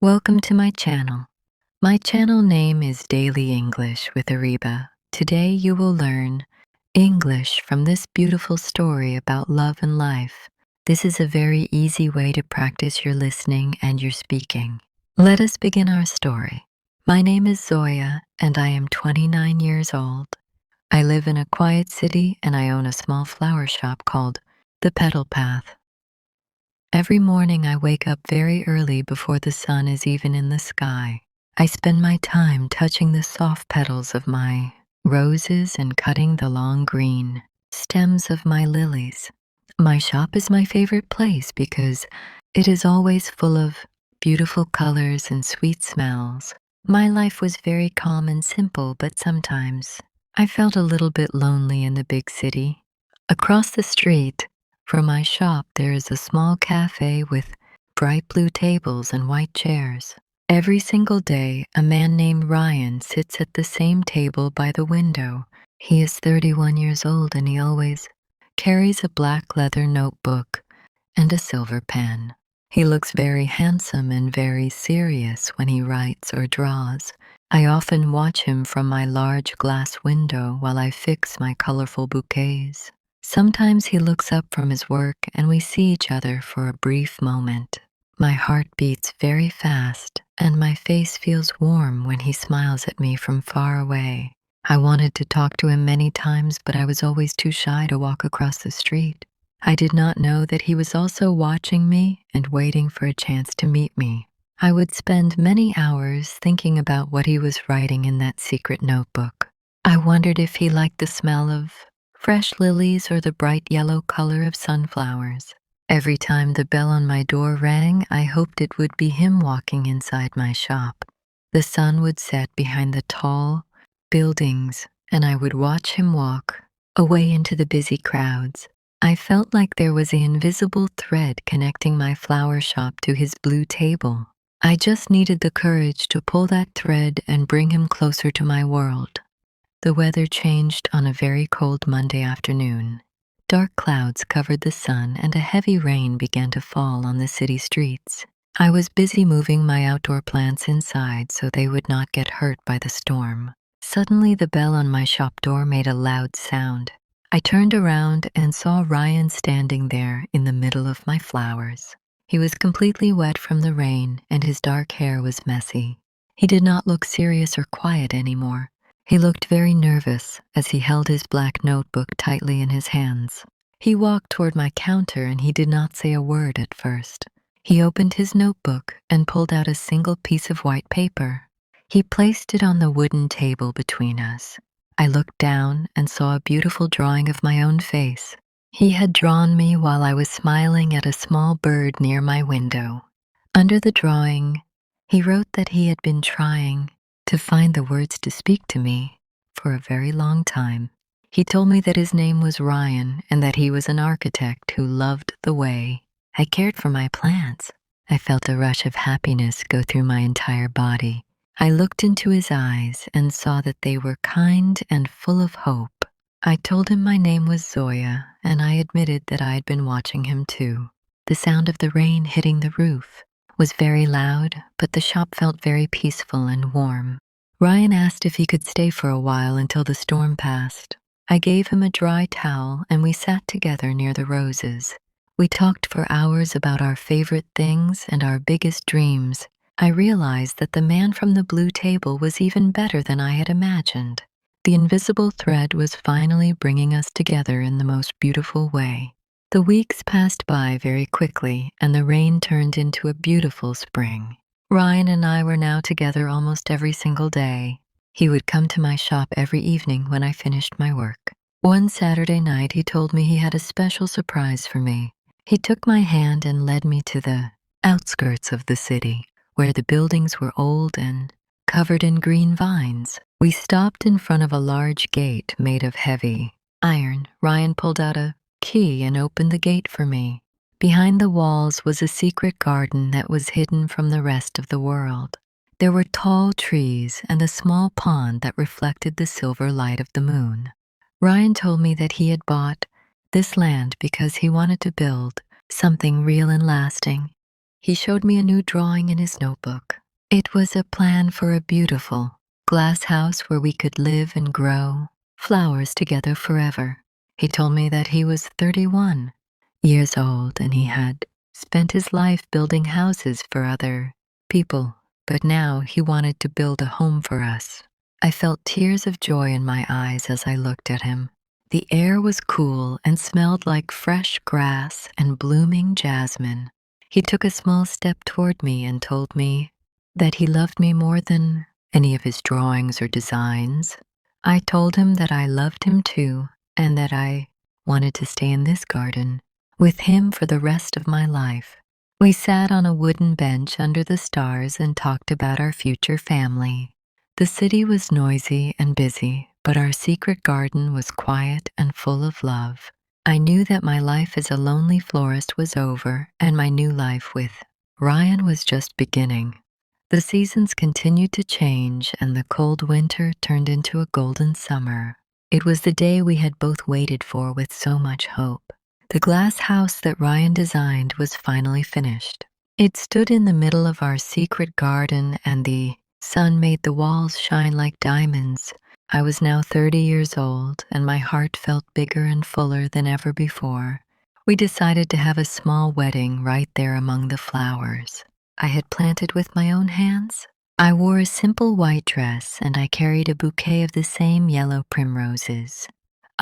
Welcome to my channel. My channel name is Daily English with Areeba. Today you will learn English from this beautiful story about love and life. This is a very easy way to practice your listening and your speaking. Let us begin our story. My name is Zoya and I am 29 years old. I live in a quiet city and I own a small flower shop called The Petal Path. Every morning I wake up very early before the sun is even in the sky. I spend my time touching the soft petals of my roses and cutting the long green stems of my lilies. My shop is my favorite place because it is always full of beautiful colors and sweet smells. My life was very calm and simple, but sometimes I felt a little bit lonely in the big city. Across the street from my shop, there is a small cafe with bright blue tables and white chairs. Every single day, a man named Ryan sits at the same table by the window. He is 31 years old and he always carries a black leather notebook and a silver pen. He looks very handsome and very serious when he writes or draws. I often watch him from my large glass window while I fix my colorful bouquets. Sometimes he looks up from his work and we see each other for a brief moment. My heart beats very fast and my face feels warm when he smiles at me from far away. I wanted to talk to him many times, but I was always too shy to walk across the street. I did not know that he was also watching me and waiting for a chance to meet me. I would spend many hours thinking about what he was writing in that secret notebook. I wondered if he liked the smell of fresh lilies or the bright yellow color of sunflowers. Every time the bell on my door rang, I hoped it would be him walking inside my shop. The sun would set behind the tall buildings, and I would watch him walk away into the busy crowds. I felt like there was an invisible thread connecting my flower shop to his blue table. I just needed the courage to pull that thread and bring him closer to my world. The weather changed on a very cold Monday afternoon. Dark clouds covered the sun and a heavy rain began to fall on the city streets. I was busy moving my outdoor plants inside so they would not get hurt by the storm. Suddenly, the bell on my shop door made a loud sound. I turned around and saw Ryan standing there in the middle of my flowers. He was completely wet from the rain and his dark hair was messy. He did not look serious or quiet anymore. He looked very nervous as he held his black notebook tightly in his hands. He walked toward my counter and he did not say a word at first. He opened his notebook and pulled out a single piece of white paper. He placed it on the wooden table between us. I looked down and saw a beautiful drawing of my own face. He had drawn me while I was smiling at a small bird near my window. Under the drawing, he wrote that he had been trying to find the words to speak to me for a very long time. He told me that his name was Ryan and that he was an architect who loved the way I cared for my plants. I felt a rush of happiness go through my entire body. I looked into his eyes and saw that they were kind and full of hope. I told him my name was Zoya and I admitted that I had been watching him too. The sound of the rain hitting the roof was very loud, but the shop felt very peaceful and warm. Ryan asked if he could stay for a while until the storm passed. I gave him a dry towel and we sat together near the roses. We talked for hours about our favorite things and our biggest dreams. I realized that the man from the blue table was even better than I had imagined. The invisible thread was finally bringing us together in the most beautiful way. The weeks passed by very quickly, and the rain turned into a beautiful spring. Ryan and I were now together almost every single day. He would come to my shop every evening when I finished my work. One Saturday night, he told me he had a special surprise for me. He took my hand and led me to the outskirts of the city, where the buildings were old and covered in green vines. We stopped in front of a large gate made of heavy iron. Ryan pulled out a key and opened the gate for me. Behind the walls was a secret garden that was hidden from the rest of the world. There were tall trees and a small pond that reflected the silver light of the moon. Ryan told me that he had bought this land because he wanted to build something real and lasting. He showed me a new drawing in his notebook. It was a plan for a beautiful glass house where we could live and grow flowers together forever. He told me that he was 31 years old and he had spent his life building houses for other people, but now he wanted to build a home for us. I felt tears of joy in my eyes as I looked at him. The air was cool and smelled like fresh grass and blooming jasmine. He took a small step toward me and told me that he loved me more than any of his drawings or designs. I told him that I loved him too and that I wanted to stay in this garden with him for the rest of my life. We sat on a wooden bench under the stars and talked about our future family. The city was noisy and busy, but our secret garden was quiet and full of love. I knew that my life as a lonely florist was over and my new life with Ryan was just beginning. The seasons continued to change and the cold winter turned into a golden summer. It was the day we had both waited for with so much hope. The glass house that Ryan designed was finally finished. It stood in the middle of our secret garden and the sun made the walls shine like diamonds. I was now 30 years old and my heart felt bigger and fuller than ever before. We decided to have a small wedding right there among the flowers I had planted with my own hands. I wore a simple white dress and I carried a bouquet of the same yellow primroses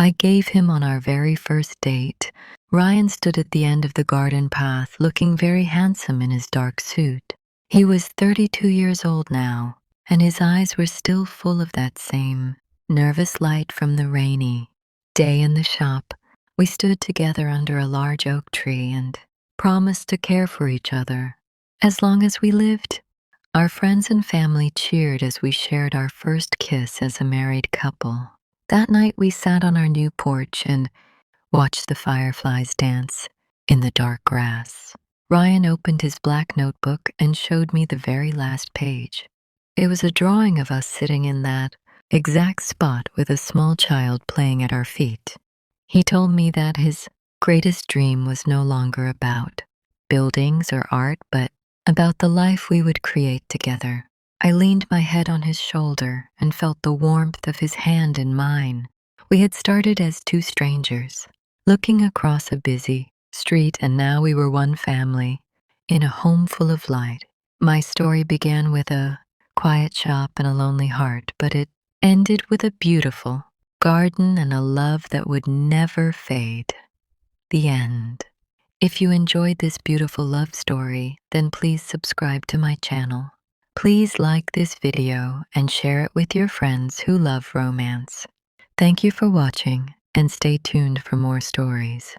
I gave him on our very first date. Ryan stood at the end of the garden path looking very handsome in his dark suit. He was 32 years old now, and his eyes were still full of that same nervous light from the rainy day in the shop. We stood together under a large oak tree and promised to care for each other as long as we lived. Our friends and family cheered as we shared our first kiss as a married couple. That night we sat on our new porch and watched the fireflies dance in the dark grass. Ryan opened his black notebook and showed me the very last page. It was a drawing of us sitting in that exact spot with a small child playing at our feet. He told me that his greatest dream was no longer about buildings or art, but about the life we would create together. I leaned my head on his shoulder and felt the warmth of his hand in mine. We had started as two strangers, looking across a busy street, and now we were one family in a home full of light. My story began with a quiet shop and a lonely heart, but it ended with a beautiful garden and a love that would never fade. The end. If you enjoyed this beautiful love story, then please subscribe to my channel. Please like this video and share it with your friends who love romance. Thank you for watching and stay tuned for more stories.